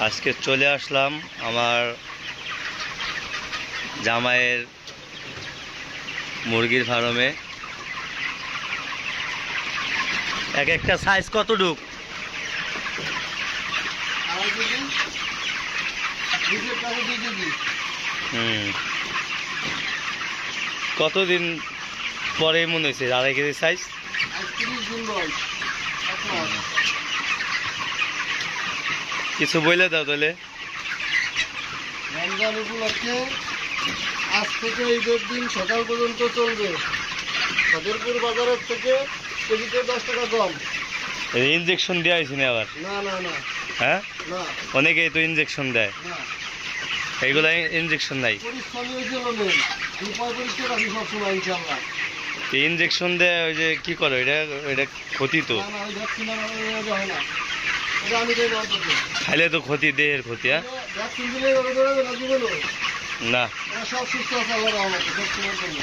আজকে চলে আসলাম আমার জামাইয়ের মুরগির ফার্মে। এক একটা সাইজ কতটুক? কতদিন পরে মনে হয়েছে 2.5 কেজি সাইজ? কিছু বলে দাও তাহলে। রমজান উপলক্ষে আজ থেকে ঈদের দিন সকাল পর্যন্ত চলবে। সদরপুর বাজারের থেকে কেজিতে 10 টাকা কম। ইনজেকশন দেওয়া হয়েছে না আবার? না না না। হ্যাঁ, না, অনেকেই তো ইনজেকশন দেয়, না এইগুলা ইনজেকশন নাই। পরিশ্রমের জন্য নেই, আমি পরিষ্কার রাখি সবসময় ইনশাআল্লাহ। ইনজেকশন দেয় ওই যে কি করে, এটা এটা ক্ষতি তো। না না, ওই ভ্যাকসিন হয় না, এটা আমি দেই না অন্তত। খাইলে তো ক্ষতি, দেহের ক্ষতি। হ্যাঁ, ভ্যাকসিন দিলে ওরা ধরে না জীবনও না। সব সুস্থ আছে আল্লাহর রহমতে, সব সময়ের জন্য।